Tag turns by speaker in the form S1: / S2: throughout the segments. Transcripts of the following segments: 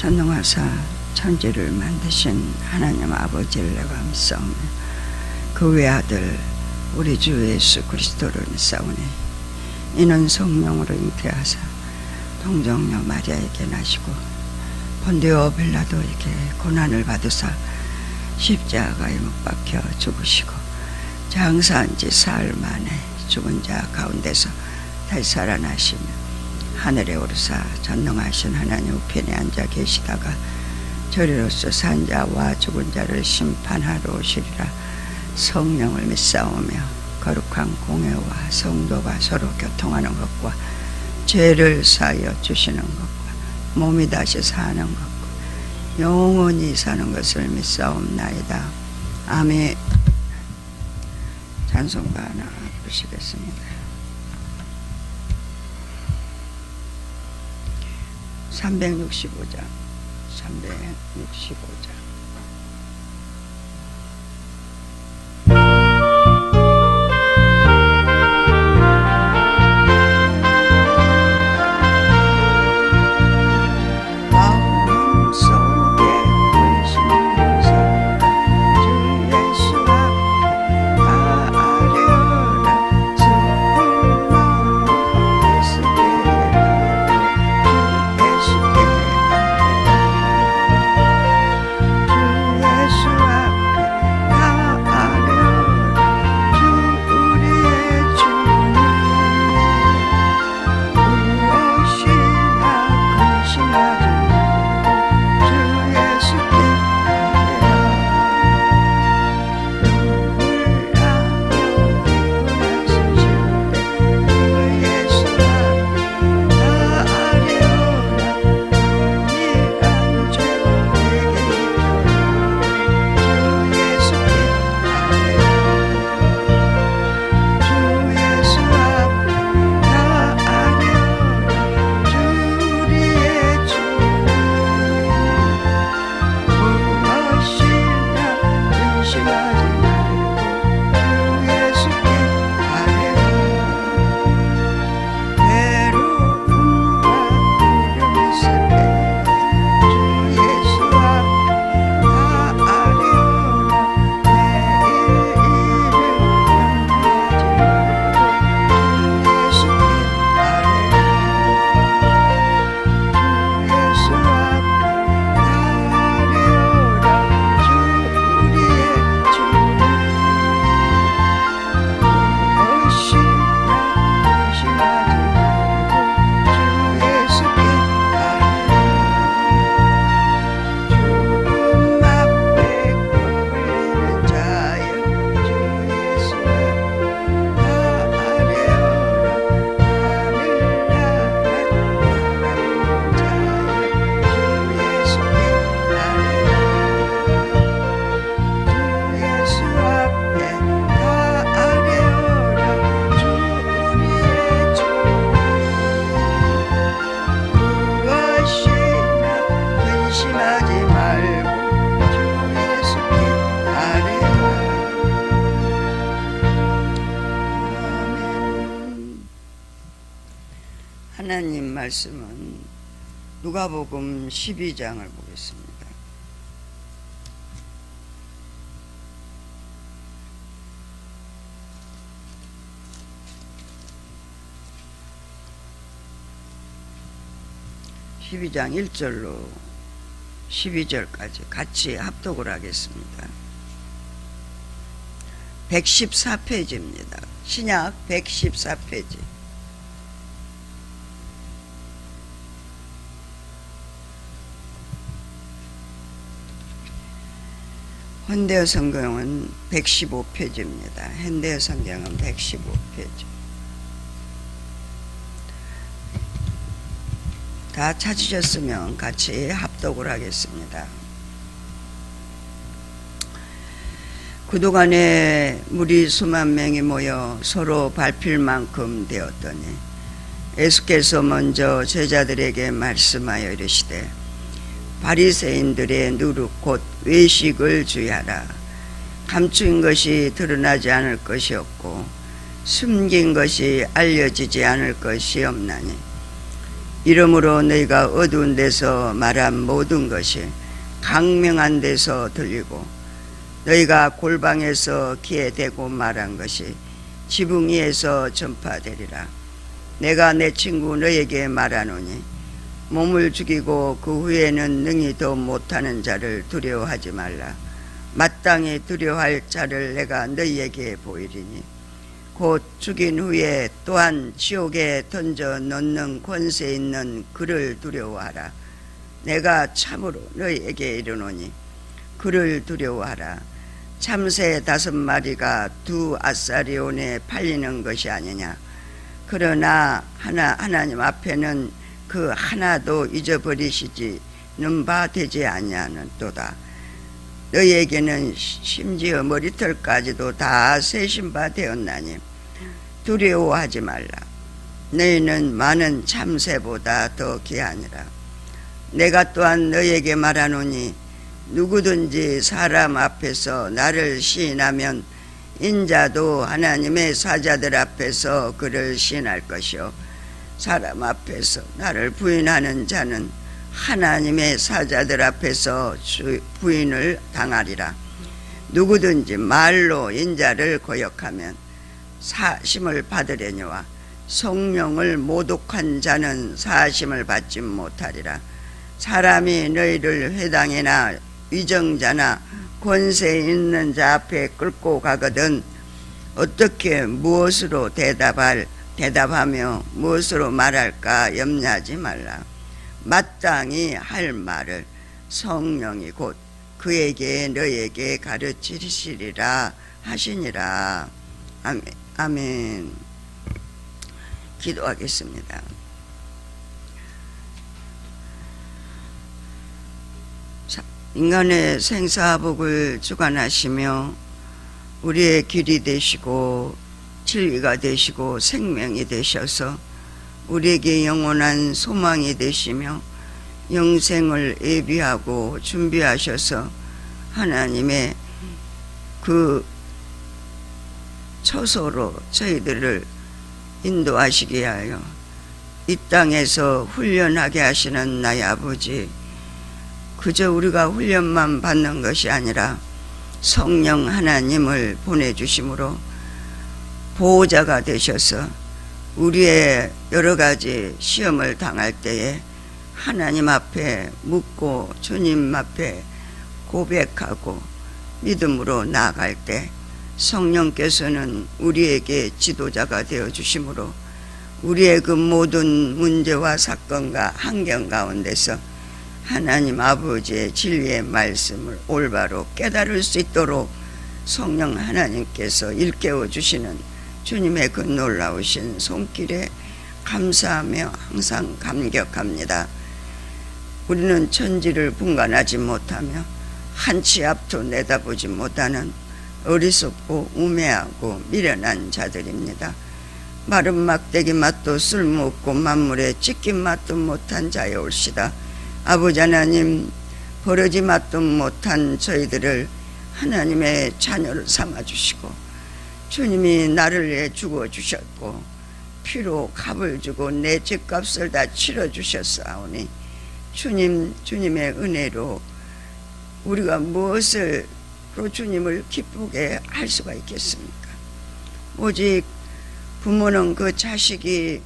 S1: 전능하사 천지를 만드신 하나님 아버지를 내가 믿사오며 그 외아들 우리 주 예수 그리스도를 믿사오니 이는 성령으로 잉태하사 동정녀 마리아에게 나시고 본디오 빌라도에게 고난을 받으사 십자가에 못 박혀 죽으시고 장사한 지 사흘 만에 죽은 자 가운데서 다시 살아나시며 하늘에 오르사 전능하신 하나님 우편에 앉아 계시다가 저리로서 산 자와 죽은 자를 심판하러 오시리라. 성령을 믿사오며 거룩한 공회와 성도가 서로 교통하는 것과 죄를 사하여 주시는 것과 몸이 다시 사는 것과 영원히 사는 것을 믿사옵나이다. 아멘. 찬송가 하나 부르시겠습니다. 365장 365장 하나님 말씀은 누가복음 12장을 보겠습니다. (12장) 1절로 12절까지 같이 합독을 하겠습니다. 114페이지입니다. 신약 114페이지. 현대어 성경은 115페이지입니다. 현대어 성경은 115페이지. 다 찾으셨으면 같이 합독을 하겠습니다. 그동안에 무리 수만 명이 모여 서로 밟힐 만큼 되었더니 예수께서 먼저 제자들에게 말씀하여 이르시되 바리새인들의 누룩 곧 외식을 주의하라. 감추인 것이 드러나지 않을 것이 없고 숨긴 것이 알려지지 않을 것이 없나니 이러므로 너희가 어두운 데서 말한 모든 것이 강명한 데서 들리고 너희가 골방에서 귀에 대고 말한 것이 지붕 위에서 전파되리라. 내가 내 친구 너에게 말하노니 몸을 죽이고 그 후에는 능히 더 못하는 자를 두려워하지 말라. 마땅히 두려워할 자를 내가 너희에게 보이리니 곧 죽인 후에 또한 지옥에 던져 넣는 권세 있는 그를 두려워하라. 내가 참으로 너희에게 이르노니 그를 두려워하라. 참새 5마리가 2 아사리온에 팔리는 것이 아니냐. 그러나 하나님 앞에는 그 하나도 잊어버리시지는 바 되지 아니하는도다. 너희에게는 심지어 머리털까지도 다 세신 바 되었나니 두려워하지 말라. 너희는 많은 참새보다 더 귀하니라. 내가 또한 너희에게 말하노니 누구든지 사람 앞에서 나를 시인하면 인자도 하나님의 사자들 앞에서 그를 시인할 것이요 사람 앞에서 나를 부인하는 자는 하나님의 사자들 앞에서 부인을 당하리라. 누구든지 말로 인자를 거역하면 사심을 받으려니와 성령을 모독한 자는 사심을 받지 못하리라. 사람이 너희를 회당이나 위정자나 권세 있는 자 앞에 끌고 가거든 어떻게 무엇으로 대답하며 무엇으로 말할까 염려하지 말라. 마땅히 할 말을 성령이 곧 그에게 너에게 가르치시리라 하시니라. 아멘. 아멘. 기도하겠습니다. 인간의 생사복을 주관하시며 우리의 길이 되시고 진리가 되시고 생명이 되셔서 우리에게 영원한 소망이 되시며 영생을 예비하고 준비하셔서 하나님의 그 처소로 저희들을 인도하시게 하여 이 땅에서 훈련하게 하시는 나의 아버지, 그저 우리가 훈련만 받는 것이 아니라 성령 하나님을 보내주심으로 보호자가 되셔서 우리의 여러 가지 시험을 당할 때에 하나님 앞에 묻고 주님 앞에 고백하고 믿음으로 나아갈 때 성령께서는 우리에게 지도자가 되어 주심으로 우리의 그 모든 문제와 사건과 환경 가운데서 하나님 아버지의 진리의 말씀을 올바로 깨달을 수 있도록 성령 하나님께서 일깨워 주시는 주님의 그 놀라우신 손길에 감사하며 항상 감격합니다. 우리는 천지를 분간하지 못하며 한치 앞도 내다보지 못하는 어리석고 우매하고 미련한 자들입니다. 마른 막대기 맛도 쓸모없고 만물에 찢긴 맛도 못한 자여올시다. 아버지 하나님, 버려지 맛도 못한 저희들을 하나님의 자녀를 삼아주시고 주님이 나를 위해 죽어주셨고 피로 값을 주고 내 죄값을 다 치러주셨사오니 주님의 은혜로 우리가 무엇으로 주님을 기쁘게 할 수가 있겠습니까? 오직 부모는 그 자식이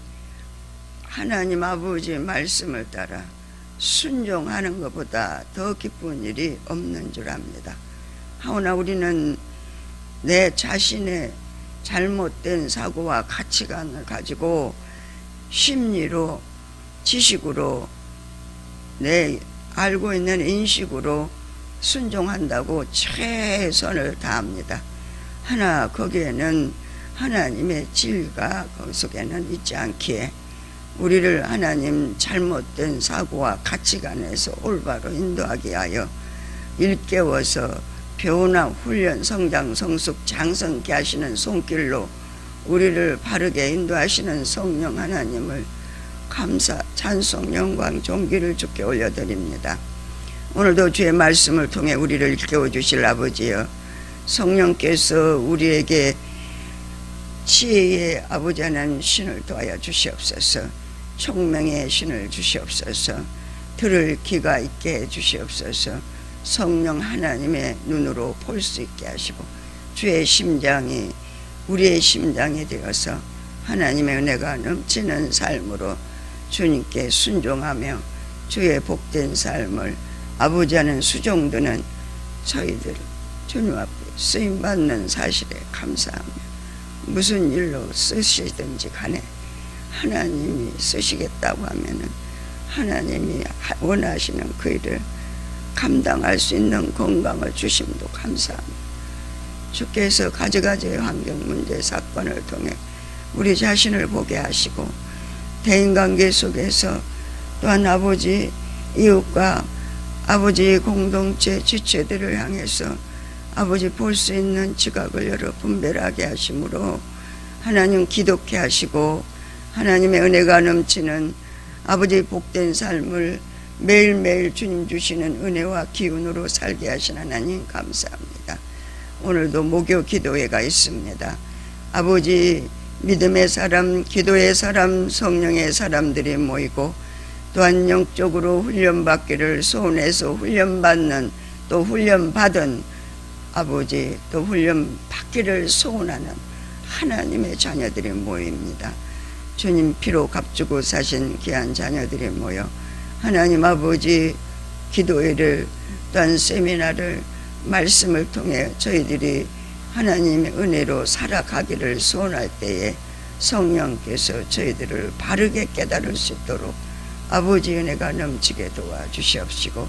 S1: 하나님 아버지의 말씀을 따라 순종하는 것보다 더 기쁜 일이 없는 줄 압니다. 하오나 우리는 내 자신의 잘못된 사고와 가치관을 가지고 심리로 지식으로 내 알고 있는 인식으로 순종한다고 최선을 다합니다. 하나 거기에는 하나님의 진리가 그 속에는 있지 않기에 우리를 하나님 잘못된 사고와 가치관에서 올바로 인도하게 하여 일깨워서 교훈화 훈련 성장 성숙 장성케 하시는 손길로 우리를 바르게 인도하시는 성령 하나님을 감사 찬송 영광 존귀를 주께 올려드립니다. 오늘도 주의 말씀을 통해 우리를 일깨워 주실 아버지여, 성령께서 우리에게 지혜의 아버지 하나님 신을 도하여 주시옵소서. 총명의 신을 주시옵소서. 들을 귀가 있게 해주시옵소서. 성령 하나님의 눈으로 볼 수 있게 하시고 주의 심장이 우리의 심장이 되어서 하나님의 은혜가 넘치는 삶으로 주님께 순종하며 주의 복된 삶을 아버지 하는 수종드는 저희들 주님 앞에 쓰임받는 사실에 감사하며 무슨 일로 쓰시든지 간에 하나님이 쓰시겠다고 하면은 하나님이 원하시는 그 일을 감당할 수 있는 건강을 주심도 감사합니다. 주께서 가지가지의 환경 문제 사건을 통해 우리 자신을 보게 하시고 대인관계 속에서 또한 아버지 이웃과 아버지의 공동체 지체들을 향해서 아버지 볼 수 있는 지각을 열어 분별하게 하심으로 하나님 기독케 하시고 하나님의 은혜가 넘치는 아버지의 복된 삶을 매일매일 주님 주시는 은혜와 기운으로 살게 하신 하나님 감사합니다. 오늘도 목요 기도회가 있습니다. 아버지 믿음의 사람, 기도의 사람, 성령의 사람들이 모이고 또한 영적으로 훈련받기를 소원해서 훈련받는 또 훈련받은 아버지 또 훈련받기를 소원하는 하나님의 자녀들이 모입니다. 주님 피로 값주고 사신 귀한 자녀들이 모여 하나님 아버지 기도회를 또한 세미나를 말씀을 통해 저희들이 하나님의 은혜로 살아가기를 소원할 때에 성령께서 저희들을 바르게 깨달을 수 있도록 아버지 은혜가 넘치게 도와주시옵시고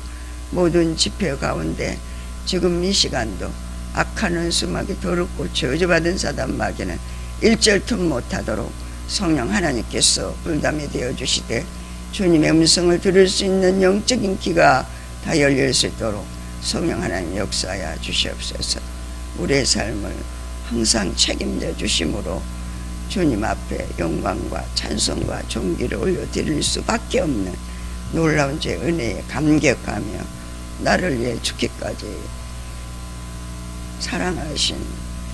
S1: 모든 집회 가운데 지금 이 시간도 악한 수막이 더럽고 저주받은 사단 마귀는 일절틈 못하도록 성령 하나님께서 불담이 되어주시되 주님의 음성을 들을 수 있는 영적인 귀가 다 열릴 수 있도록 성령 하나님 역사하여 주시옵소서. 우리의 삶을 항상 책임져 주심으로 주님 앞에 영광과 찬송과 존귀를 올려드릴 수밖에 없는 놀라운 제 은혜에 감격하며 나를 위해 죽기까지 사랑하신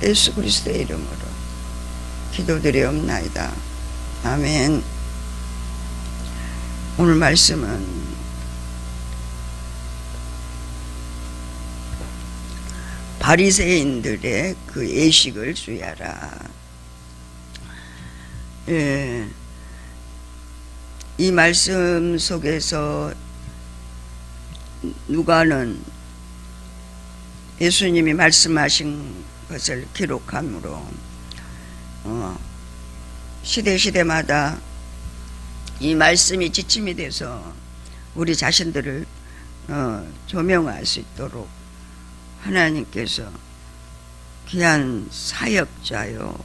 S1: 예수 그리스도의 이름으로 기도드리옵나이다. 아멘. 오늘 말씀은 바리새인들의 그 예식을 주의하라. 예, 이 말씀 속에서 누가는 예수님이 말씀하신 것을 기록함으로 시대마다 이 말씀이 지침이 돼서 우리 자신들을 조명할 수 있도록 하나님께서 귀한 사역자요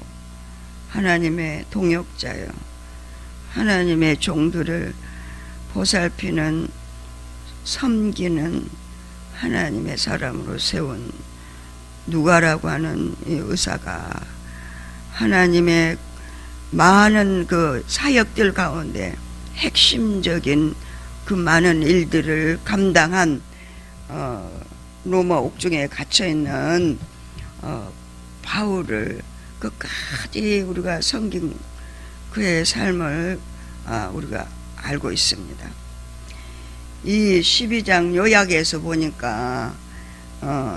S1: 하나님의 동역자요 하나님의 종들을 보살피는 섬기는 하나님의 사람으로 세운 누가라고 하는 이 의사가 하나님의 많은 그 사역들 가운데 핵심적인 그 많은 일들을 감당한 로마 옥중에 갇혀있는 바울을 끝까지 우리가 섬긴 그의 삶을 우리가 알고 있습니다. 이 12장 요약에서 보니까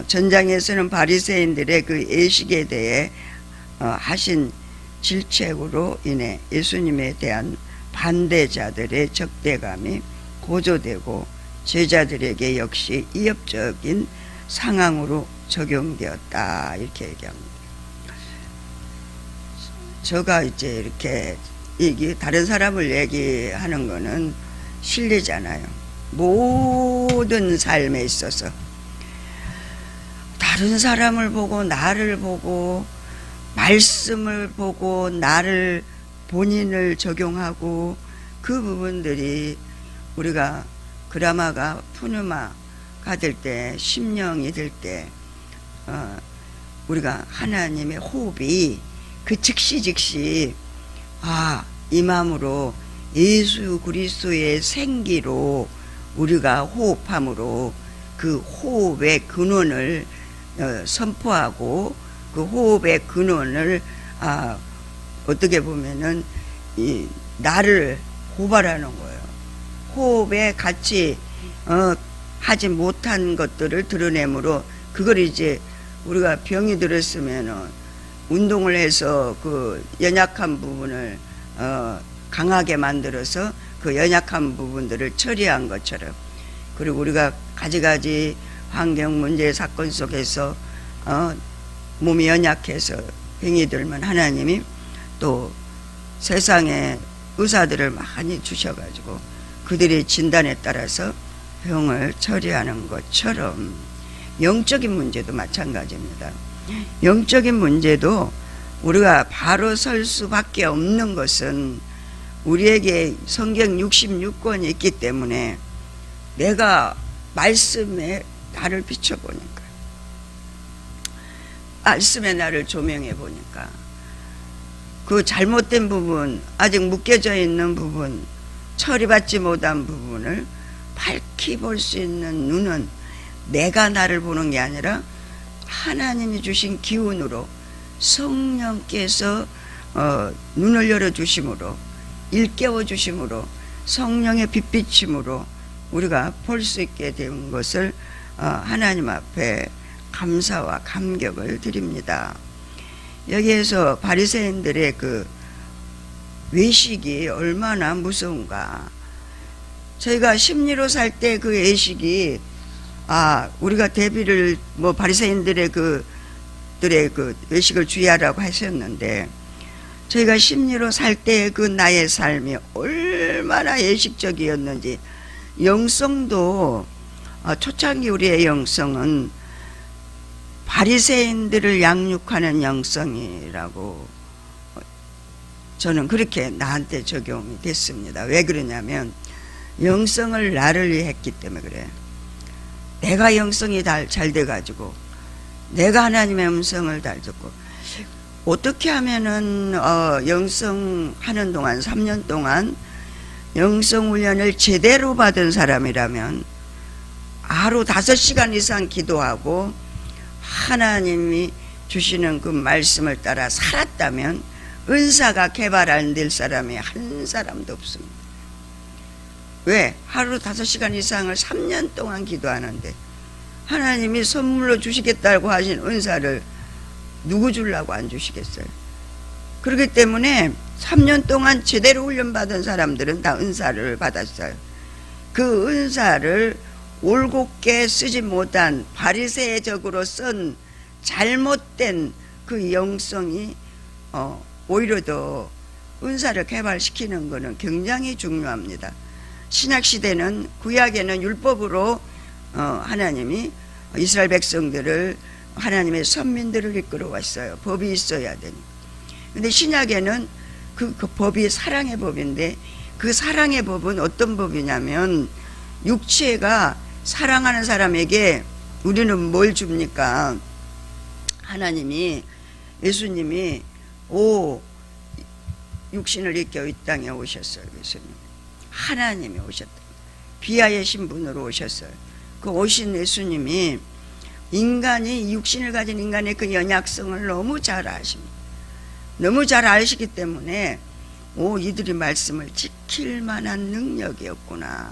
S1: 전장에서는 바리새인들의 그 예식에 대해 하신 질책으로 인해 예수님에 대한 반대자들의 적대감이 고조되고 제자들에게 역시 위협적인 상황으로 적용되었다 이렇게 얘기합니다. 제가 이제 이렇게 다른 사람을 얘기하는 거는 실례잖아요. 모든 삶에 있어서 다른 사람을 보고 나를 보고 말씀을 보고 나를 본인을 적용하고 그 부분들이 우리가 그라마가 푸누마가 될 때 심령이 될 때 우리가 하나님의 호흡이 그 즉시 이 마음으로 예수 그리스도의 생기로 우리가 호흡함으로 그 호흡의 근원을 선포하고 그 호흡의 근원을 어떻게 보면은 이 나를 고발하는 거예요. 호흡에 같이 하지 못한 것들을 드러내므로 그걸 이제 우리가 병이 들었으면은 운동을 해서 그 연약한 부분을 강하게 만들어서 그 연약한 부분들을 처리한 것처럼, 그리고 우리가 가지가지 환경 문제 사건 속에서 몸이 연약해서 병이 들면 하나님이 또 세상에 의사들을 많이 주셔가지고 그들의 진단에 따라서 병을 처리하는 것처럼 영적인 문제도 마찬가지입니다. 영적인 문제도 우리가 바로 설 수밖에 없는 것은 우리에게 성경 66권이 있기 때문에 내가 말씀에 나를 비춰보니까, 말씀에 나를 조명해 보니까 그 잘못된 부분, 아직 묶여져 있는 부분, 처리받지 못한 부분을 밝히 볼 수 있는 눈은 내가 나를 보는 게 아니라 하나님이 주신 기운으로 성령께서 눈을 열어주심으로, 일깨워 주심으로, 성령의 빛비침으로 우리가 볼 수 있게 된 것을 하나님 앞에 감사와 감격을 드립니다. 여기에서 바리새인들의 그 외식이 얼마나 무서운가. 저희가 심리로 살 때 그 외식이, 우리가 대비를 바리새인들의 그들의 그 외식을 주의하라고 하셨는데, 저희가 심리로 살 때 그 나의 삶이 얼마나 예식적이었는지, 영성도 초창기 우리의 영성은 바리새인들을 양육하는 영성이라고 저는 그렇게 나한테 적용이 됐습니다. 왜 그러냐면 영성을 나를 위해 했기 때문에 그래. 내가 영성이 잘 돼가지고 내가 하나님의 음성을 잘 듣고, 어떻게 하면은 영성하는 동안 3년 동안 영성훈련을 제대로 받은 사람이라면 하루 5시간 이상 기도하고 하나님이 주시는 그 말씀을 따라 살았다면 은사가 개발 안 될 사람이 한 사람도 없습니다. 왜? 하루 5시간 이상을 3년 동안 기도하는데 하나님이 선물로 주시겠다고 하신 은사를 누구 주려고 안 주시겠어요? 그렇기 때문에 3년 동안 제대로 훈련받은 사람들은 다 은사를 받았어요. 그 은사를 올곧게 쓰지 못한 바리새적으로 쓴 잘못된 그 영성이 오히려 더 은사를 개발시키는 것은 굉장히 중요합니다. 신약시대는, 구약에는 율법으로 하나님이 이스라엘 백성들을, 하나님의 선민들을 이끌어 왔어요. 법이 있어야 되니. 근데 신약에는 그 법이 사랑의 법인데, 그 사랑의 법은 어떤 법이냐면, 육체가 사랑하는 사람에게 우리는 뭘 줍니까? 하나님이, 예수님이 육신을 입고 이 땅에 오셨어요. 예수님, 하나님이 오셨다. 비하의 신분으로 오셨어요. 그 오신 예수님이 인간이, 육신을 가진 인간의 그 연약성을 너무 잘 아십니다. 너무 잘 아시기 때문에 이들이 말씀을 지킬 만한 능력이 없구나.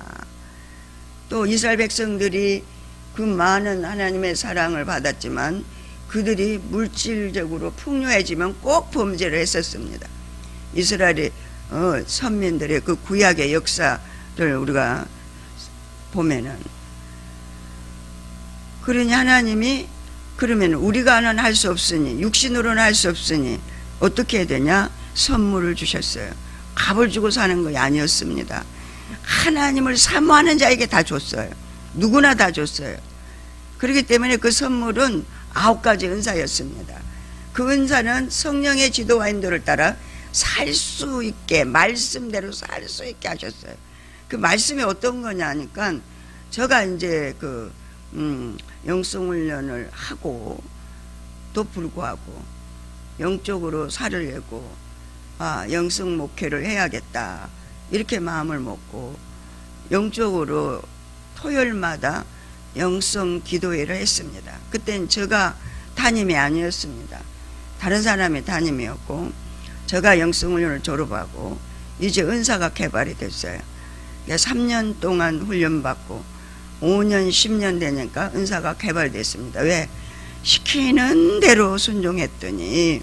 S1: 또 이스라엘 백성들이 그 많은 하나님의 사랑을 받았지만 그들이 물질적으로 풍요해지면 꼭 범죄를 했었습니다. 이스라엘의 선민들의 그 구약의 역사를 우리가 보면은, 그러니 하나님이, 그러면 우리가는 할 수 없으니, 육신으로는 할 수 없으니 어떻게 해야 되냐? 선물을 주셨어요. 값을 주고 사는 것이 아니었습니다. 하나님을 사모하는 자에게 다 줬어요. 누구나 다 줬어요. 그렇기 때문에 그 선물은 9가지 은사였습니다. 그 은사는 성령의 지도와 인도를 따라 살 수 있게, 말씀대로 살 수 있게 하셨어요. 그 말씀이 어떤 거냐 하니까, 제가 이제 영성훈련을 하고 또 불구하고 영적으로 살을 내고 영성 목회를 해야겠다 이렇게 마음을 먹고 영적으로 토요일마다 영성 기도회를 했습니다. 그때는 제가 담임이 아니었습니다. 다른 사람이 담임이었고, 제가 영성훈련을 졸업하고 이제 은사가 개발이 됐어요. 3년 동안 훈련받고 5년 10년 되니까 은사가 개발됐습니다. 왜? 시키는 대로 순종했더니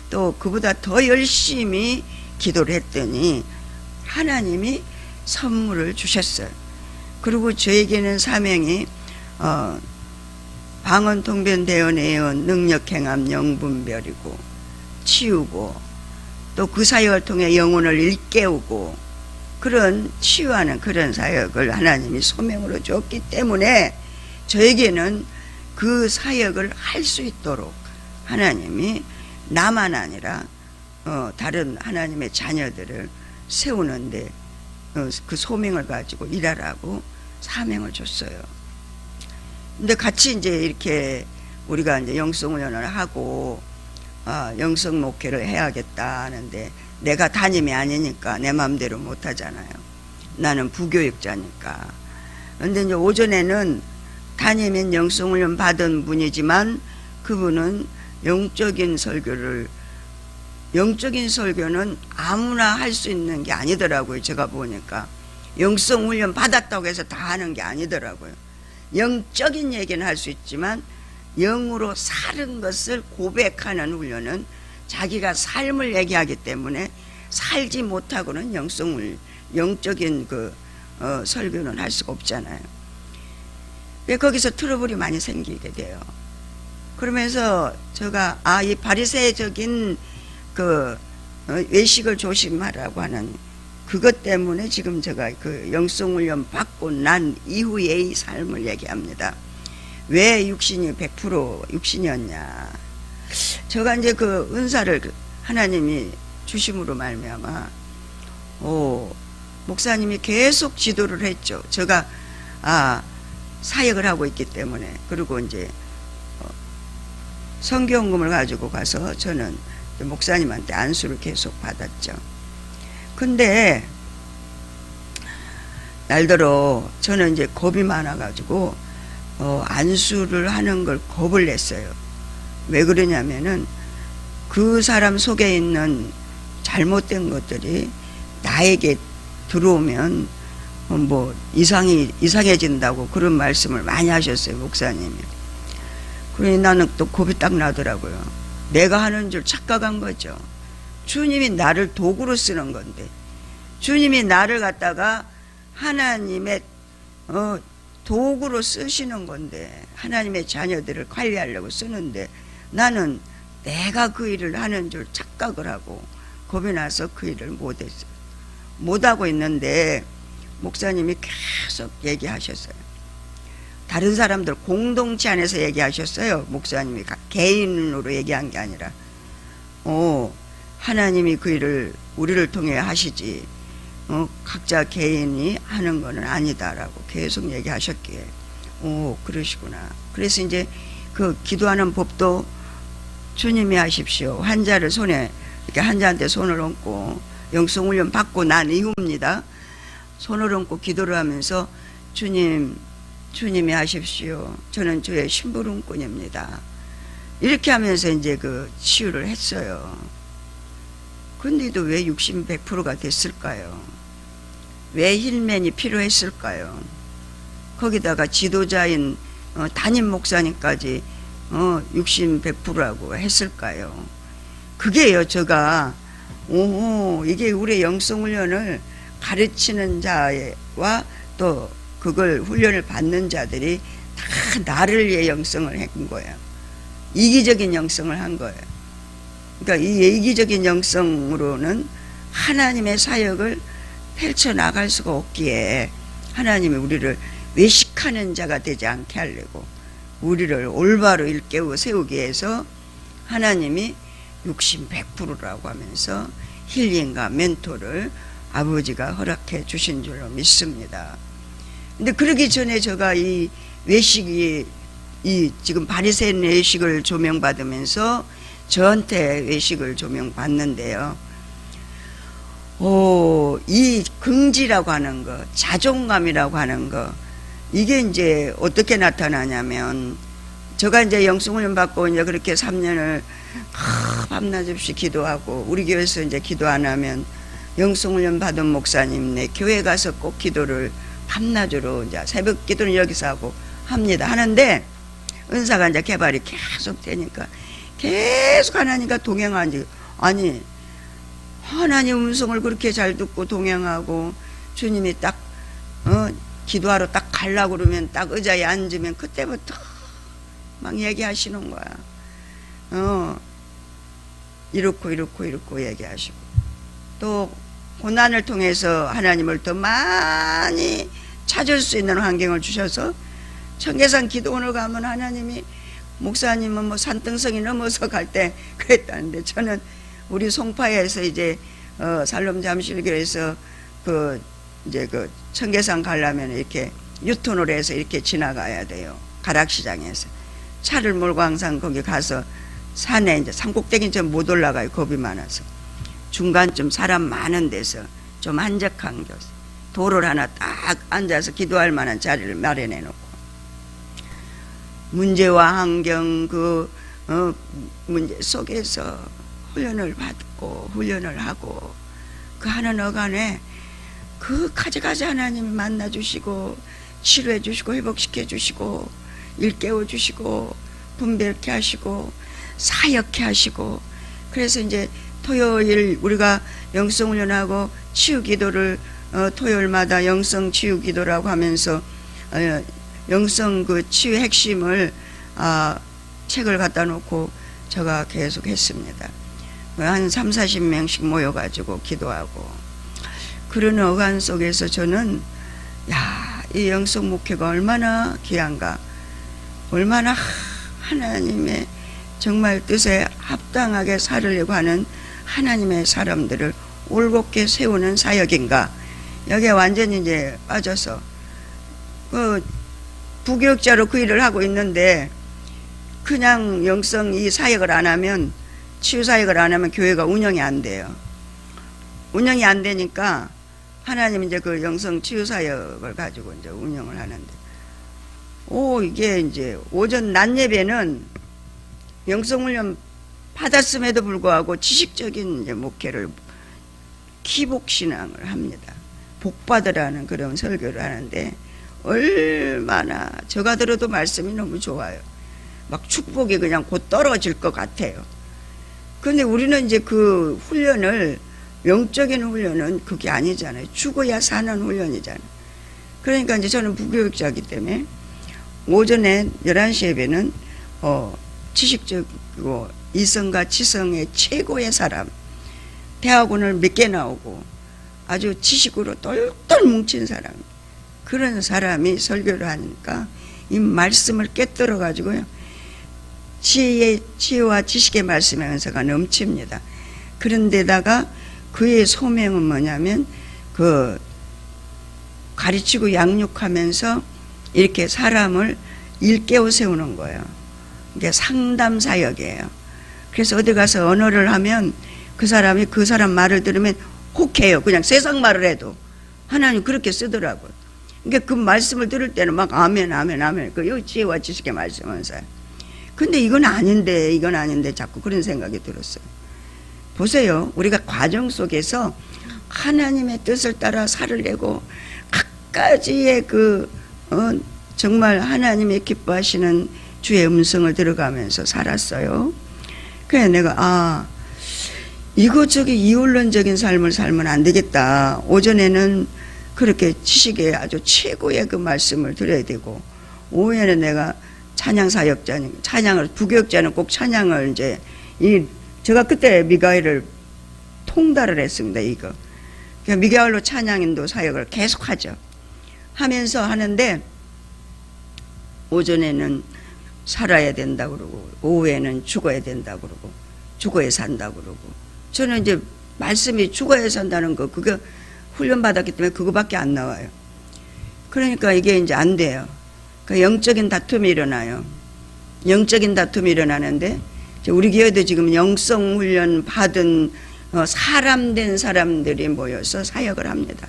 S1: 또 그보다 더 열심히 기도를 했더니 하나님이 선물을 주셨어요. 그리고 저에게는 사명이 방언통변대언애언 능력행함 영분별이고 치우고 또 그 사역을 통해 영혼을 일깨우고 그런 치유하는 그런 사역을 하나님이 소명으로 줬기 때문에 저에게는 그 사역을 할 수 있도록 하나님이 나만 아니라 다른 하나님의 자녀들을 세우는데 그 소명을 가지고 일하라고 사명을 줬어요. 근데 같이 이제 이렇게 우리가 이제 영성훈련을 하고 영성 목회를 해야겠다 하는데 내가 담임이 아니니까 내 마음대로 못 하잖아요. 나는 부교육자니까. 근데 이제 오전에는 담임인 영성훈련 받은 분이지만 그분은 영적인 설교는 아무나 할 수 있는 게 아니더라고요. 제가 보니까 영성훈련 받았다고 해서 다 하는 게 아니더라고요. 영적인 얘기는 할 수 있지만 영으로 사는 것을 고백하는 훈련은 자기가 삶을 얘기하기 때문에 살지 못하고는 영적인 설교는 할 수가 없잖아요. 거기서 트러블이 많이 생기게 돼요. 그러면서 제가 이 바리새적인 외식을 조심하라고 하는 그것 때문에 지금 제가 그 영성훈련 받고 난 이후의 삶을 얘기합니다. 왜 육신이 100% 육신이었냐? 제가 이제 그 은사를 하나님이 주심으로 말미암아 목사님이 계속 지도를 했죠. 제가 사역을 하고 있기 때문에. 그리고 이제 성경금을 가지고 가서 저는 목사님한테 안수를 계속 받았죠. 근데 날더러 저는 이제 겁이 많아가지고 안수를 하는 걸 겁을 냈어요. 왜 그러냐면은 그 사람 속에 있는 잘못된 것들이 나에게 들어오면 뭐 이상해진다고 그런 말씀을 많이 하셨어요, 목사님이. 그러니 나는 또 겁이 딱 나더라고요. 내가 하는 줄 착각한 거죠. 주님이 나를 도구로 쓰는 건데, 주님이 나를 갖다가 하나님의 도구로 쓰시는 건데, 하나님의 자녀들을 관리하려고 쓰는데 나는 내가 그 일을 하는 줄 착각을 하고 겁이 나서 그 일을 못했어요. 못하고 있는데 목사님이 계속 얘기하셨어요. 다른 사람들 공동체 안에서 얘기하셨어요. 목사님이 개인으로 얘기한 게 아니라 하나님이 그 일을 우리를 통해 하시지 각자 개인이 하는 거는 아니다라고 계속 얘기하셨기에 그러시구나. 그래서 이제 그 기도하는 법도 주님이 하십시오. 환자를 손에 이렇게 환자한테 손을 얹고 영성훈련 받고 난 이후입니다. 손을 얹고 기도를 하면서 주님이 하십시오. 저는 주의 심부름꾼입니다. 이렇게 하면서 이제 그 치유를 했어요. 근데도 왜 60, 100%가 됐을까요? 왜 힐맨이 필요했을까요? 거기다가 지도자인 담임 목사님까지 60, 100%라고 했을까요? 그게요, 제가 이게 우리 영성훈련을 가르치는 자와 또 그걸 훈련을 받는 자들이 다 나를 위해 영성을 한 거예요. 이기적인 영성을 한 거예요. 그러니까 이 이기적인 영성으로는 하나님의 사역을 펼쳐나갈 수가 없기에 하나님이 우리를 외식하는 자가 되지 않게 하려고 우리를 올바로 일깨워 세우기 위해서 하나님이 60, 100%라고 하면서 힐링과 멘토를 아버지가 허락해 주신 줄로 믿습니다. 근데 그러기 전에 제가 이 외식이 지금 바리새인 외식을 조명받으면서 저한테 외식을 조명받는데요. 이 긍지라고 하는 거, 자존감이라고 하는 거, 이게 이제 어떻게 나타나냐면, 제가 이제 영성훈련 받고 이제 그렇게 3년을 밤낮 없이 기도하고, 우리 교회에서 이제 기도 안 하면 영성훈련 받은 목사님네 교회 가서 꼭 기도를 밤낮으로 이제 새벽 기도는 여기서 하고 합니다. 하는데 은사가 이제 개발이 계속 되니까 계속 하나님과 동행하지. 아니 하나님 음성을 그렇게 잘 듣고 동행하고 주님이 딱 기도하러 딱 가려고 그러면 딱 의자에 앉으면 그때부터 막 얘기하시는 거야. 이렇고 얘기하시고 또 고난을 통해서 하나님을 더 많이 찾을 수 있는 환경을 주셔서 청계산 기도원을 가면 하나님이 목사님은 뭐 산등성이 넘어서 갈 때 그랬다는데 저는 우리 송파에서 이제 살롬 잠실교에서 이제 그 청계산 가려면 이렇게 유턴을 해서 이렇게 지나가야 돼요. 가락시장에서 차를 몰고 항상 거기 가서 산에 이제 산꼭대기는 좀 못 올라가요. 겁이 많아서 중간쯤 사람 많은 데서 좀 한적한 곳 도를 하나 딱 앉아서 기도할 만한 자리를 마련해 놓고 문제와 환경 문제 속에서 훈련을 받고 훈련을 하고 그 하는 어간에 그 가지가지 하나님이 만나주시고 치료해 주시고 회복시켜 주시고 일깨워 주시고 분별케 하시고 사역케 하시고 그래서 이제 토요일 우리가 영성훈련하고 치유기도를 토요일마다 영성치유기도라고 하면서 영성 그 치유 핵심을 책을 갖다 놓고 제가 계속 했습니다. 한 30-40명씩 모여가지고 기도하고 그런 어간 속에서 저는 이 영성 목회가 얼마나 귀한가, 얼마나 하나님의 정말 뜻에 합당하게 살으려고 하는 하나님의 사람들을 올곧게 세우는 사역인가. 여기에 완전히 이제 빠져서 부교육자로 그 일을 하고 있는데 그냥 영성 이 사역을 안 하면 치유 사역을 안 하면 교회가 운영이 안 돼요. 운영이 안 되니까 하나님 이제 그 영성 치유 사역을 가지고 이제 운영을 하는데 이게 이제 오전 낮 예배는 영성훈련 받았음에도 불구하고 지식적인 이제 목회를 기복신앙을 합니다. 복받으라는 그런 설교를 하는데 얼마나 제가 들어도 말씀이 너무 좋아요. 막 축복이 그냥 곧 떨어질 것 같아요. 그런데 우리는 이제 그 훈련을 영적인 훈련은 그게 아니잖아요. 죽어야 사는 훈련이잖아요. 그러니까 이제 저는 부교육자이기 때문에 오전에 11시 예배는 지식적이고 이성과 지성의 최고의 사람, 대학원을 몇 개 나오고 아주 지식으로 똘똘 뭉친 사람, 그런 사람이 설교를 하니까 이 말씀을 깨뜨려 가지고요 지혜와 지식의 말씀의 은사가 넘칩니다. 그런데다가 그의 소명은 뭐냐면 가르치고 양육하면서 이렇게 사람을 일깨워 세우는 거예요. 이게 상담 사역이에요. 그래서 어디 가서 언어를 하면 그 사람이 그 사람 말을 들으면 혹해요. 그냥 세상 말을 해도 하나님 그렇게 쓰더라고요. 그러니까 그 말씀을 들을 때는 막 아멘 아멘 아멘 그 지혜와 지식의 말씀은사요. 근데 이건 아닌데 자꾸 그런 생각이 들었어요. 보세요. 우리가 과정 속에서 하나님의 뜻을 따라 살을 내고 각가지의 정말 하나님의 기뻐하시는 주의 음성을 들어가면서 살았어요. 그래 내가 이것저것 이혼론적인 삶을 살면 안 되겠다. 오전에는 그렇게 지식의 아주 최고의 그 말씀을 드려야 되고 오후에는 내가 찬양 사역자니 찬양을 부교육자는 꼭 찬양을 이제 제가 그때 미가엘을 통달을 했습니다. 이거 그러니까 미가엘로 찬양인도 사역을 계속하죠. 하면서 하는데 오전에는 살아야 된다고 그러고 오후에는 죽어야 된다고 그러고 죽어야 산다고 그러고 저는 이제 말씀이 죽어야 산다는 거 그거 훈련받았기 때문에 그거밖에 안 나와요. 그러니까 이게 이제 안 돼요. 그 영적인 다툼이 일어나요. 영적인 다툼이 일어나는데 우리 교회도 지금 영성 훈련 받은 사람 된 사람들이 모여서 사역을 합니다.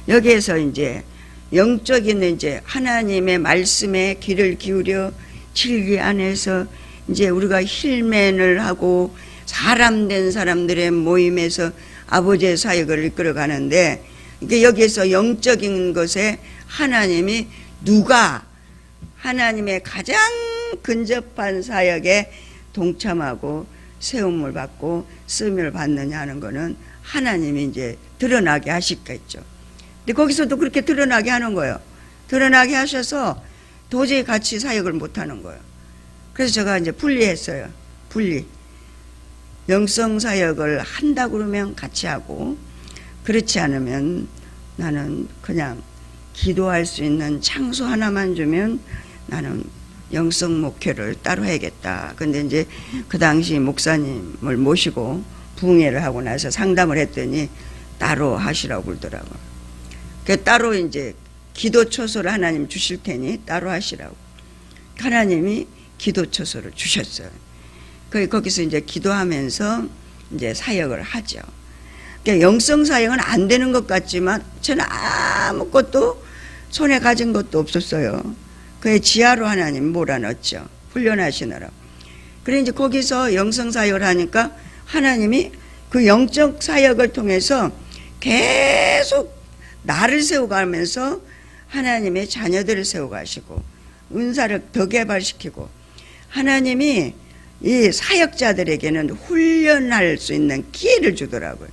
S1: 여기에서 이제 영적인 이제 하나님의 말씀에 귀를 기울여 진리 안에서 이제 우리가 힐맨을 하고 사람 된 사람들의 모임에서 아버지의 사역을 이끌어 가는데, 이게 여기에서 영적인 것에 하나님이 누가 하나님의 가장 근접한 사역에 동참하고 세움을 받고 쓰임을 받느냐 하는 거는 하나님이 이제 드러나게 하시겠죠. 근데 거기서도 그렇게 드러나게 하는 거예요. 드러나게 하셔서 도저히 같이 사역을 못 하는 거예요. 그래서 제가 이제 분리했어요. 분리. 영성 사역을 한다 그러면 같이 하고, 그렇지 않으면 나는 그냥 기도할 수 있는 장소 하나만 주면 나는 영성 목회를 따로 해야겠다. 근데 이제 그 당시 목사님을 모시고 부흥회를 하고 나서 상담을 했더니 따로 하시라고 그러더라고요. 그 따로 이제 기도 초소를 하나님 주실 테니 따로 하시라고. 하나님이 기도 초소를 주셨어요. 거기서 이제 기도하면서 이제 사역을 하죠. 그러니까 영성 사역은 안 되는 것 같지만 저는 아무것도 손에 가진 것도 없었어요. 그의 지하로 하나님 몰아넣었죠. 훈련하시느라고. 그래 이제 거기서 영성 사역을 하니까 하나님이 그 영적 사역을 통해서 계속 나를 세워가면서 하나님의 자녀들을 세워가시고 은사를 더 개발시키고, 하나님이 이 사역자들에게는 훈련할 수 있는 기회를 주더라고요.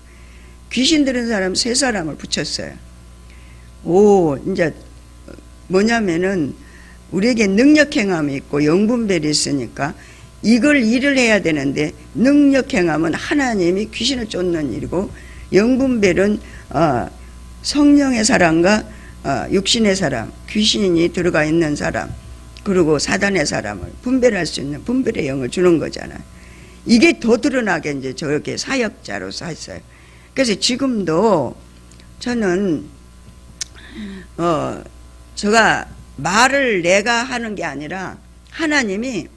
S1: 귀신 들은 사람 3사람을 붙였어요. 이제 뭐냐면은 우리에게 능력 행함이 있고 영분별이 있으니까 이걸 일을 해야 되는데, 능력 행함은 하나님이 귀신을 쫓는 일이고, 영분별은 성령의 사람과 육신의 사람, 귀신이 들어가 있는 사람, 그리고 사단의 사람을 분별할 수 있는 분별의 영을 주는 거잖아요. 이게 더 드러나게 이제 저렇게 사역자로서 했어요. 그래서 지금도 저는 제가 말을 내가 하는 게 아니라 하나님이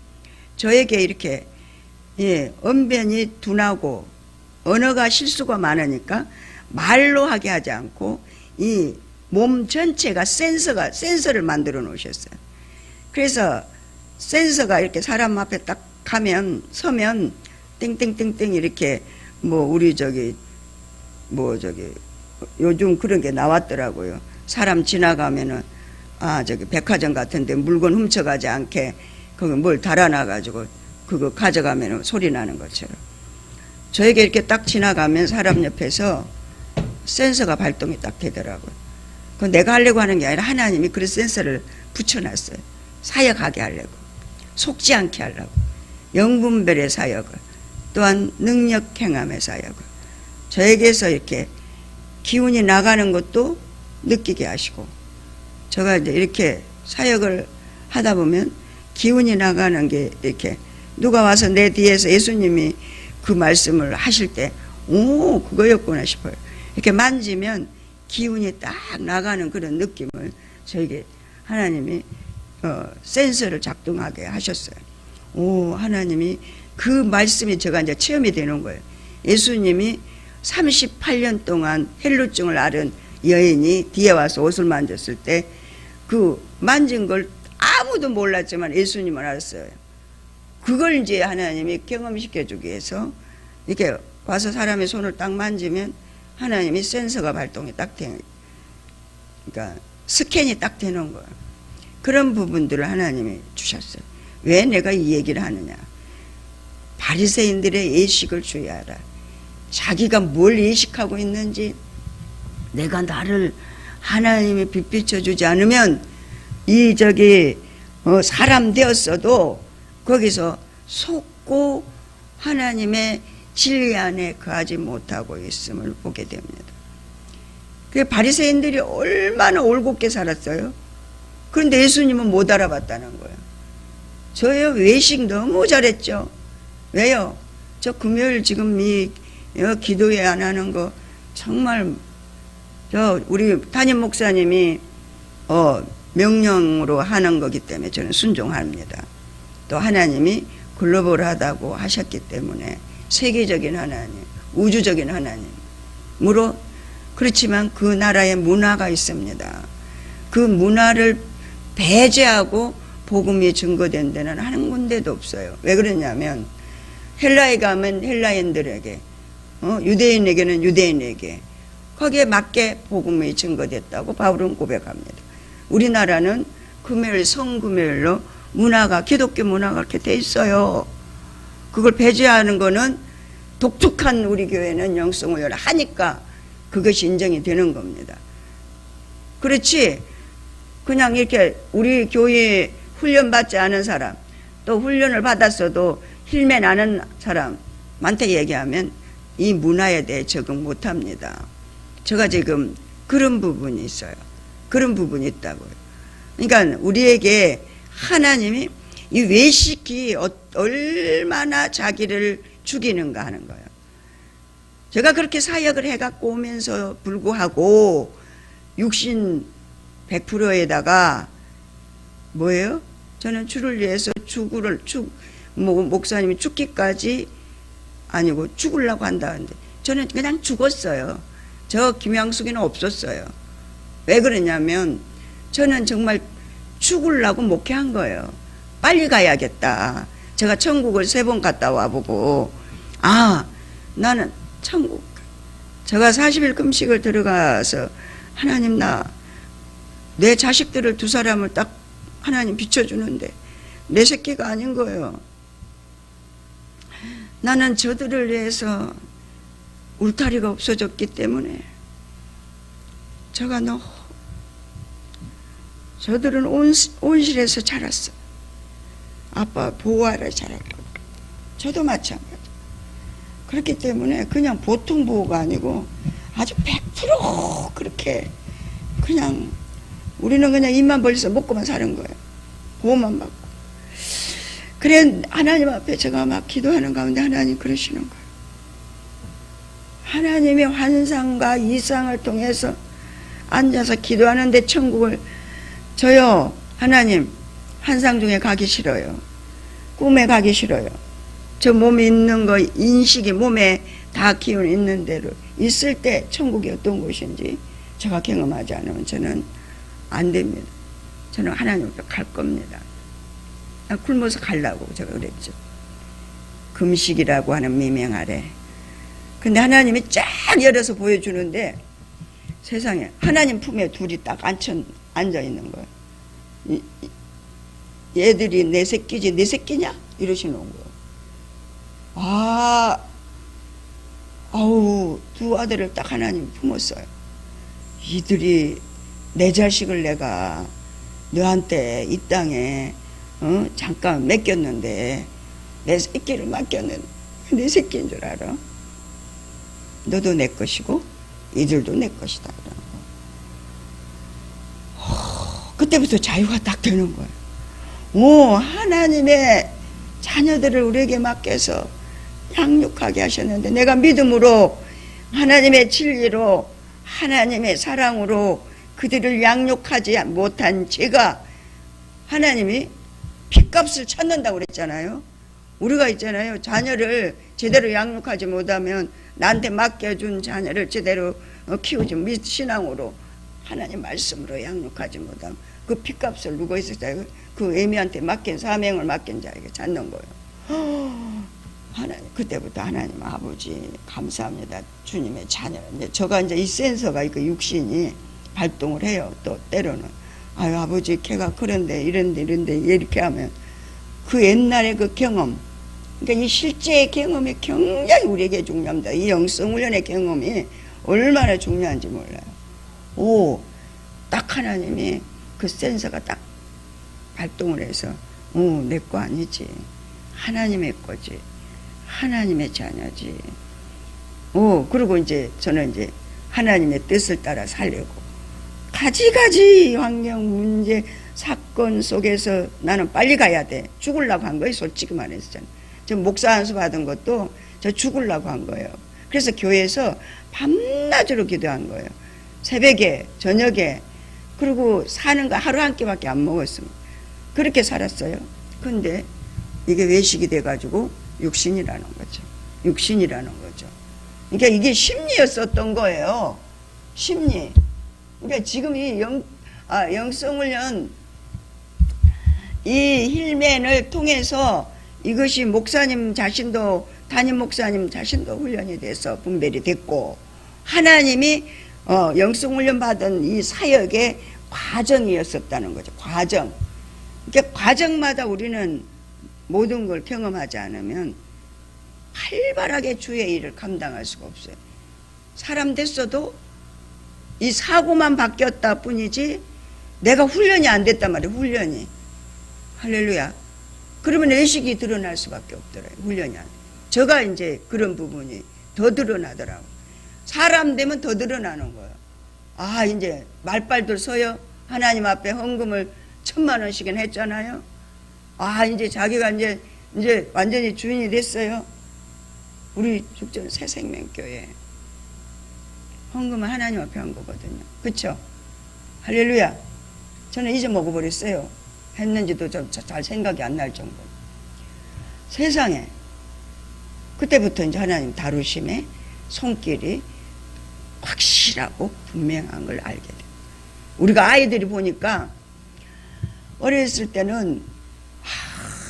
S1: 저에게 이렇게 언변이 둔하고 언어가 실수가 많으니까 말로 하게 하지 않고 이 몸 전체가 센서를 만들어 놓으셨어요. 그래서 센서가 이렇게 사람 앞에 딱 서면 땡땡땡땡 이렇게 요즘 그런 게 나왔더라고요. 사람 지나가면은 백화점 같은데 물건 훔쳐가지 않게 거기 뭘 달아놔가지고 그거 가져가면 소리 나는 것처럼 저에게 이렇게 딱 지나가면 사람 옆에서 센서가 발동이 딱 되더라고요. 그건 내가 하려고 하는 게 아니라 하나님이 그런 센서를 붙여놨어요. 사역하게 하려고, 속지 않게 하려고, 영분별의 사역을, 또한 능력 행함의 사역을 저에게서 이렇게 기운이 나가는 것도 느끼게 하시고, 제가 이제 이렇게 사역을 하다 보면 기운이 나가는 게 이렇게 누가 와서 내 뒤에서 예수님이 그 말씀을 하실 때 그거였구나 싶어요. 이렇게 만지면 기운이 딱 나가는 그런 느낌을 저에게 하나님이 센서를 작동하게 하셨어요. 하나님이 그 말씀이 제가 이제 체험이 되는 거예요. 예수님이 38년 동안 헬루증을 앓은 여인이 뒤에 와서 옷을 만졌을 때 그 만진 걸 아무도 몰랐지만 예수님은 알았어요. 그걸 이제 하나님이 경험시켜주기 위해서 이렇게 와서 사람의 손을 딱 만지면 하나님이 센서가 발동이 딱 되는, 그러니까 스캔이 딱 되는 거예요. 그런 부분들을 하나님이 주셨어요. 왜 내가 이 얘기를 하느냐? 바리새인들의 예식을 주의하라. 자기가 뭘 예식하고 있는지, 내가 나를 하나님이 빛비춰 주지 않으면 사람 되었어도 거기서 속고 하나님의 진리 안에 거하지 못하고 있음을 보게 됩니다. 그 바리새인들이 얼마나 올곧게 살았어요. 그런데 예수님은 못 알아봤다는 거예요. 저요 외식 너무 잘했죠. 왜요? 저 금요일 지금 기도회 안 하는 거 정말 우리 담임 목사님이 명령으로 하는 거기 때문에 저는 순종합니다. 또 하나님이 글로벌하다고 하셨기 때문에 세계적인 하나님, 우주적인 하나님으로, 그렇지만 그 나라의 문화가 있습니다. 그 문화를 배제하고 복음이 증거된 데는 한 군데도 없어요. 왜 그러냐면 헬라에 가면 헬라인들에게 유대인에게는 유대인에게 거기에 맞게 복음이 증거됐다고 바울은 고백합니다. 우리나라는 금요일 성금요일로 문화가 기독교 문화가 그렇게 돼 있어요. 그걸 배제하는 거는 독특한 우리 교회는 영성을 하니까 그것이 인정이 되는 겁니다. 그렇지 그냥 이렇게 우리 교회 훈련받지 않은 사람 또 훈련을 받았어도 힐맨 아는 사람한테 얘기하면 이 문화에 대해 적응 못합니다. 제가 지금 그런 부분이 있어요. 그런 부분이 있다고요. 그러니까 우리에게 하나님이 이 외식이 얼마나 자기를 죽이는가 하는 거예요. 제가 그렇게 사역을 해갖고 오면서 불구하고 육신 100%에다가 뭐예요? 저는 주를 위해서 목사님이 죽기까지 아니고 죽으려고 한다는데 저는 그냥 죽었어요. 저 김양숙이는 없었어요. 왜 그러냐면 저는 정말 죽으려고 목회한 거예요. 빨리 가야겠다. 제가 천국을 3번 갔다 와보고 나는 천국 제가 40일 금식을 들어가서 하나님 내 자식들을 2사람을 딱 하나님 비춰주는데 내 새끼가 아닌 거예요. 나는 저들을 위해서 울타리가 없어졌기 때문에 저들은 온실에서 자랐어. 아빠 보호하라 자랐고 저도 마찬가지. 그렇기 때문에 그냥 보통 보호가 아니고 아주 100% 그렇게 그냥 우리는 그냥 입만 벌려서 먹고만 사는 거예요. 보호만 받고. 그래 하나님 앞에 제가 막 기도하는 가운데 하나님 그러시는 거예요. 하나님의 환상과 이상을 통해서 앉아서 기도하는데 천국을 저요 하나님 환상 중에 가기 싫어요. 꿈에 가기 싫어요. 저 몸에 있는 거 인식이 몸에 다 기운 있는 대로 있을 때 천국이 어떤 곳인지 제가 경험하지 않으면 저는 안 됩니다. 저는 하나님 앞에 갈 겁니다. 굶어서 가려고 제가 그랬죠. 금식이라고 하는 미명 아래. 근데 하나님이 쫙 열어서 보여주는데 세상에 하나님 품에 둘이 딱 앉아 있는 거예요. 얘들이 내 새끼지 내 새끼냐? 이러시는 거예요. 아우 2 아들을 딱 하나님 품었어요. 이들이 내 자식을 내가 너한테 이 땅에 잠깐 맡겼는데 내 새끼를 맡겼는데 내 새끼인 줄 알아? 너도 내 것이고 이들도 내 것이다. 그때부터 자유가 딱 되는 거예요. 하나님의 자녀들을 우리에게 맡겨서 양육하게 하셨는데 내가 믿음으로 하나님의 진리로 하나님의 사랑으로 그들을 양육하지 못한 제가 하나님이 핏값을 찾는다고 그랬잖아요. 우리가 있잖아요. 자녀를 제대로 양육하지 못하면 나한테 맡겨준 자녀를 제대로 키우지 신앙으로 하나님 말씀으로 양육하지 못하면 그 핏값을 누가 있었어요? 그 애미한테 맡긴 사명을 맡긴 자에게 찾는 거예요. 하나님 그때부터 하나님 아버지 감사합니다. 주님의 자녀. 저가 이제 이 센서가 그 육신이 발동을 해요. 또 때로는 아버지 걔가 그런데 이런데 이렇게 하면 그 옛날의 그 경험 그러니까 이 실제의 경험이 굉장히 우리에게 중요합니다. 이 영성훈련의 경험이 얼마나 중요한지 몰라요. 딱 하나님이 그 센서가 딱 발동을 해서 내 거 아니지 하나님의 거지 하나님의 자녀지. 그리고 이제 저는 이제 하나님의 뜻을 따라 살려고 가지가지 환경 문제 사건 속에서 나는 빨리 가야 돼. 죽으려고 한 거예요. 솔직히 말해서 저는. 저 목사 안수 받은 것도 저 죽으려고 한 거예요. 그래서 교회에서 밤낮으로 기도한 거예요. 새벽에 저녁에 그리고 사는 거 하루 한 끼밖에 안 먹었습니다. 그렇게 살았어요. 근데 이게 외식이 돼가지고 육신이라는 거죠. 육신이라는 거죠. 그러니까 이게 심리였었던 거예요. 심리. 그러니까 지금 이 영성훈련 이 힐맨을 통해서 이것이 목사님 자신도 담임 목사님 자신도 훈련이 돼서 분별이 됐고, 하나님이 영성훈련 받은 이 사역의 과정이었었다는 거죠. 과정. 그러니까 과정마다 우리는 모든 걸 경험하지 않으면 활발하게 주의 일을 감당할 수가 없어요. 사람 됐어도 이 사고만 바뀌었다 뿐이지 내가 훈련이 안 됐단 말이에요. 훈련이. 할렐루야. 그러면 의식이 드러날 수밖에 없더라고요. 훈련이 안 돼. 제가 이제 그런 부분이 더 드러나더라고요. 사람 되면 더 드러나는 거예요. 아, 이제 말빨들 서요. 하나님 앞에 헌금을 1000,000원씩은 했잖아요. 아, 이제 자기가 이제 완전히 주인이 됐어요. 우리 죽전 새생명교회 헌금은 하나님 앞에 한 거거든요. 그쵸? 할렐루야. 저는 잊어먹어버렸어요. 했는지도 좀 잘 생각이 안 날 정도. 세상에 그때부터 이제 하나님 다루심에 손길이 확실하고 분명한 걸 알게 돼요. 우리가 아이들이 보니까 어렸을 때는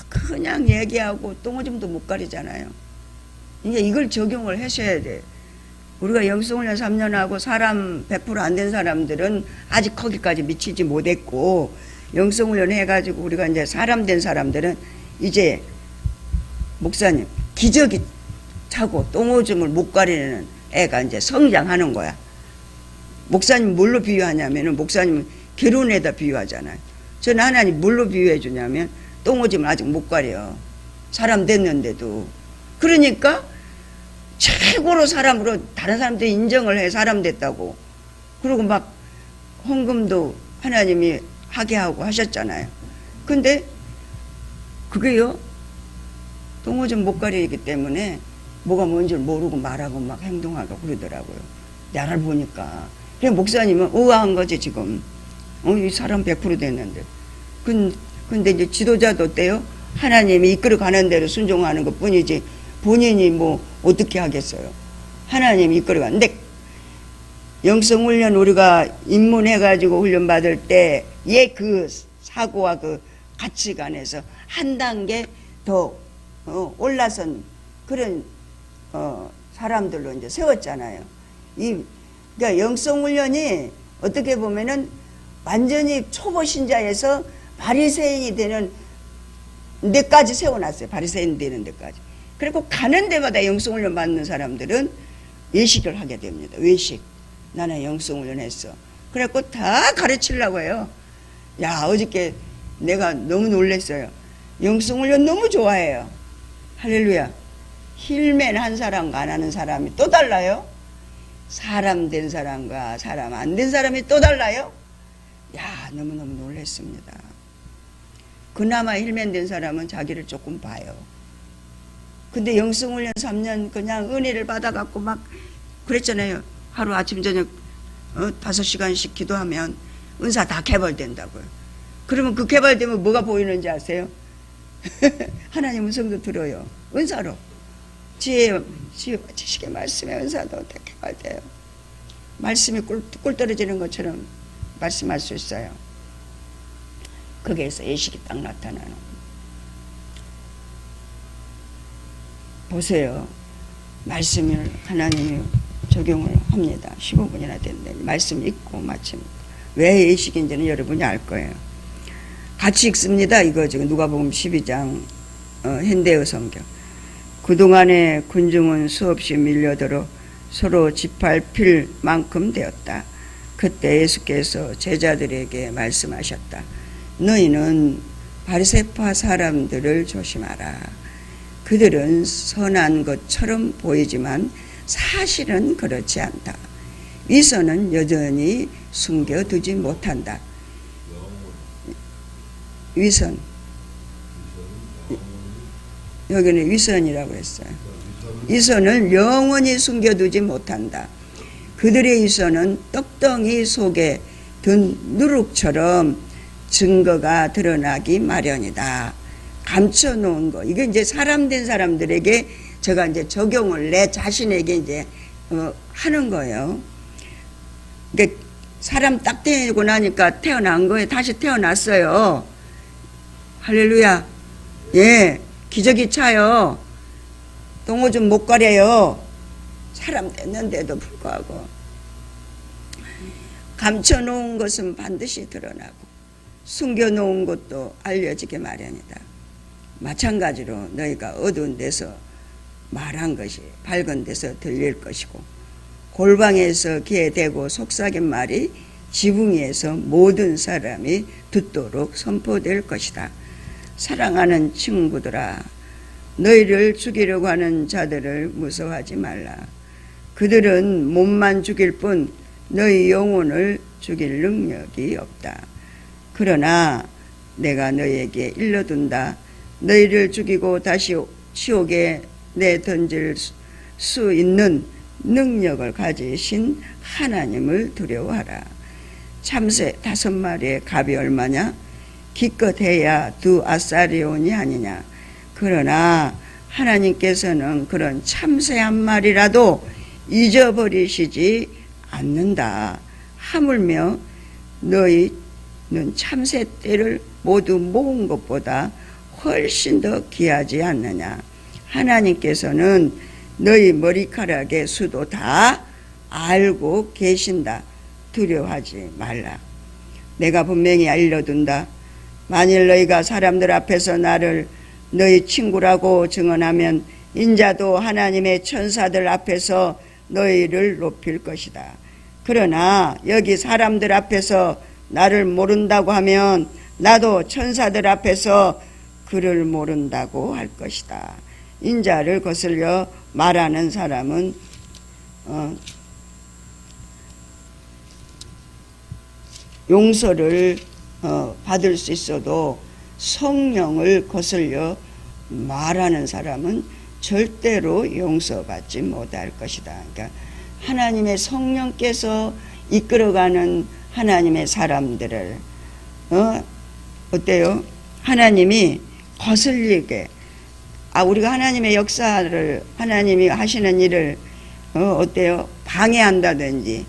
S1: 그냥 얘기하고 똥오줌도 못 가리잖아요. 이제 이걸 적용을 하셔야 돼. 우리가 영성훈련 3년 하고 사람 100% 안 된 사람들은 아직 거기까지 미치지 못했고, 영성훈련 해가지고 우리가 이제 사람 된 사람들은 이제 목사님 기저귀 차고 똥오줌을 못 가리는 애가 이제 성장하는 거야. 목사님 뭘로 비유하냐면은 목사님은 결혼에다 비유하잖아요. 저는 하나님 뭘로 비유해 주냐면 똥오줌을 아직 못 가려. 사람 됐는데도. 그러니까 최고로 사람으로 다른 사람들이 인정을 해. 사람 됐다고. 그리고 막 헌금도 하나님이 하게 하고 하셨잖아요. 근데 그게요, 똥오줌 못 가리기 때문에 뭐가 뭔지 모르고 말하고 막 행동하고 그러더라고요. 나를 보니까. 그냥 목사님은 우아한 거지 지금. 이 사람 100% 됐는데. 근데 이제 지도자도 어때요? 하나님이 이끌어 가는 대로 순종하는 것 뿐이지 본인이 뭐 어떻게 하겠어요. 하나님이 이끌어 가는데, 영성훈련 우리가 입문해가지고 훈련 받을 때의 그 사고와 그 가치관에서 한 단계 더 올라선 그런 사람들로 이제 세웠잖아요. 그러니까 영성훈련이 어떻게 보면은 완전히 초보 신자에서 바리새인이 되는 데까지 세워놨어요. 바리새인 되는 데까지. 그리고 가는 데마다 영성훈련 받는 사람들은 외식을 하게 됩니다. 외식. 나는 영성훈련 했어. 그래갖고 다 가르치려고 해요. 야, 어저께 내가 너무 놀랐어요. 영성훈련 너무 좋아해요. 할렐루야. 힐맨 한 사람과 안 하는 사람이 또 달라요. 사람 된 사람과 사람 안 된 사람이 또 달라요. 야, 너무너무 놀랐습니다. 그나마 힐맨 된 사람은 자기를 조금 봐요. 근데 영성훈련 3년 그냥 은혜를 받아갖고 막 그랬잖아요. 하루 아침 저녁 5시간씩 기도하면 은사 다 개발된다고요. 그러면 그 개발되면 뭐가 보이는지 아세요? 하나님 음성도 들어요. 은사로. 지식의 말씀의 은사도 다 개발돼요. 말씀이 꿀 떨어지는 것처럼 말씀할 수 있어요. 거기에서 예식이 딱 나타나는. 보세요. 말씀을 하나님이 적용을 합니다. 15분이나 됐는데 말씀 읽고 마침 왜 예식인지는 여러분이 알 거예요. 같이 읽습니다. 이거 지금 누가복음 12장 현대어 성경. 그동안에 군중은 수없이 밀려들어 서로 짓밟힐 만큼 되었다. 그때 예수께서 제자들에게 말씀하셨다. 너희는 바리새파 사람들을 조심하라. 그들은 선한 것처럼 보이지만 사실은 그렇지 않다. 위선은 여전히 숨겨두지 못한다. 위선. 여기는 위선이라고 했어요. 위선을 영원히 숨겨두지 못한다. 그들의 위선은 떡덩이 속에 든 누룩처럼 증거가 드러나기 마련이다. 감춰놓은 거. 이게 이제 사람 된 사람들에게 제가 이제 적용을 내 자신에게 이제 하는 거예요. 그러니까 사람 딱 되고 나니까 태어난 거예요. 다시 태어났어요. 할렐루야. 예, 기저귀 차요. 동오줌 못 가려요. 사람 됐는데도 불구하고. 감춰놓은 것은 반드시 드러나고 숨겨놓은 것도 알려지게 마련이다. 마찬가지로 너희가 어두운 데서 말한 것이 밝은 데서 들릴 것이고 골방에서 귀에 대고 속삭인 말이 지붕 위에서 모든 사람이 듣도록 선포될 것이다. 사랑하는 친구들아, 너희를 죽이려고 하는 자들을 무서워하지 말라. 그들은 몸만 죽일 뿐 너희 영혼을 죽일 능력이 없다. 그러나 내가 너희에게 일러둔다. 너희를 죽이고 다시 지옥에 내던질 수 있는 능력을 가지신 하나님을 두려워하라. 참새 5마리의 값이 얼마냐? 기껏해야 2 아사리온이 아니냐. 그러나 하나님께서는 그런 참새 1마리라도 잊어버리시지 않는다. 하물며 너희는 참새 떼를 모두 모은 것보다 훨씬 더 귀하지 않느냐. 하나님께서는 너희 머리카락의 수도 다 알고 계신다. 두려워하지 말라. 내가 분명히 알려둔다. 만일 너희가 사람들 앞에서 나를 너희 친구라고 증언하면 인자도 하나님의 천사들 앞에서 너희를 높일 것이다. 그러나 여기 사람들 앞에서 나를 모른다고 하면 나도 천사들 앞에서 그를 모른다고 할 것이다. 인자를 거슬려 말하는 사람은 용서를 받을 수 있어도 성령을 거슬려 말하는 사람은 절대로 용서받지 못할 것이다. 그러니까 하나님의 성령께서 이끌어가는 하나님의 사람들을 어때요? 하나님이 거슬리게 우리가 하나님의 역사를 하나님이 하시는 일을 어때요? 방해한다든지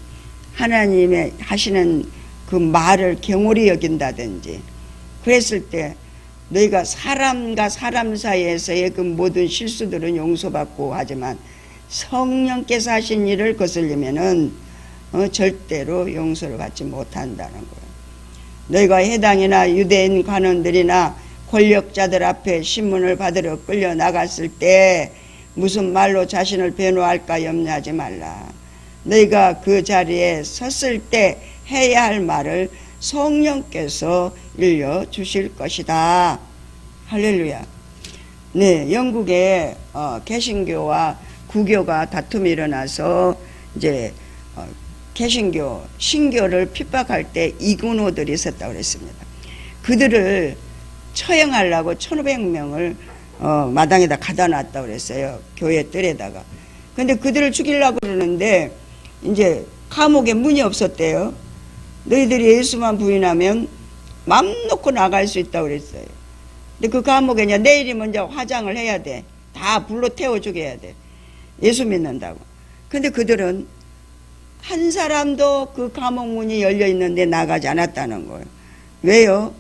S1: 하나님의 하시는 그 말을 경홀히 여긴다든지 그랬을 때 너희가 사람과 사람 사이에서의 그 모든 실수들은 용서받고 하지만 성령께서 하신 일을 거슬리면은 절대로 용서를 받지 못한다는 거예요. 너희가 해당이나 유대인 관원들이나 권력자들 앞에 신문을 받으러 끌려 나갔을 때 무슨 말로 자신을 변호할까 염려하지 말라. 너희가 그 자리에 섰을 때 해야 할 말을 성령께서 일러주실 것이다. 할렐루야. 네, 영국에 개신교와 구교가 다툼이 일어나서 이제 개신교, 신교를 핍박할 때 이군호들이 있었다고 그랬습니다. 그들을 처형하려고 1500명을 마당에다 가다 놨다고 그랬어요. 교회 뜰에다가. 근데 그들을 죽이려고 그러는데 이제 감옥에 문이 없었대요. 너희들이 예수만 부인하면 맘 놓고 나갈 수 있다고 그랬어요. 근데 그 감옥에 이제 내일이 먼저 화장을 해야 돼. 다 불로 태워 죽여야 돼. 예수 믿는다고. 근데 그들은 한 사람도 그 감옥 문이 열려 있는데 나가지 않았다는 거예요. 왜요?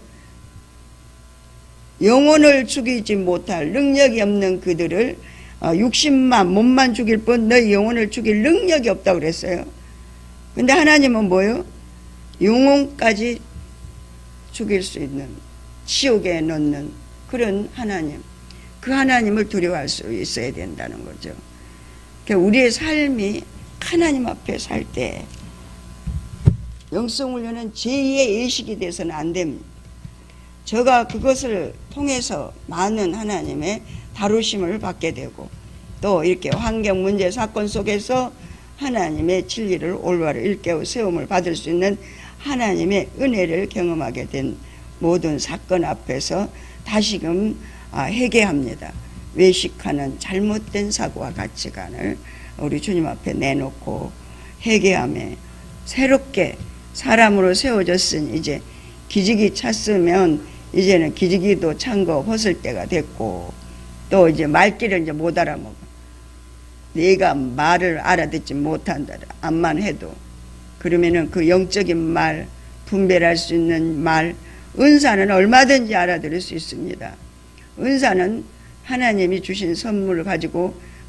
S1: 영혼을 죽이지 못할 능력이 없는 그들을 육신만 몸만 죽일 뿐 너희 영혼을 죽일 능력이 없다고 그랬어요. 근데 하나님은 뭐예요? 영혼까지 죽일 수 있는 지옥에 넣는 그런 하나님, 그 하나님을 두려워할 수 있어야 된다는 거죠. 그러니까 우리의 삶이 하나님 앞에 살 때 영성훈련은 제2의 예식이 돼서는 안 됩니다. 제가 그것을 통해서 많은 하나님의 다루심을 받게 되고 또 이렇게 환경 문제 사건 속에서 하나님의 진리를 올바로 일깨워 세움을 받을 수 있는 하나님의 은혜를 경험하게 된 모든 사건 앞에서 다시금 회개합니다. 외식하는 잘못된 사고와 가치관을 우리 주님 앞에 내놓고 회개하며 새롭게 사람으로 세워졌으니 이제 기지개 찼으면 이제는 기지개도 찬 거 벗을 때가 됐고 또 이제 말귀를 이제 못 알아먹어. 네가 말을 알아듣지 못한다. 암만 해도. 그러면은 그 영적인 말, 분별할 수 있는 말, 은사는 얼마든지 알아들을 수 있습니다. 은사는 하나님이 주신 선물을 가지고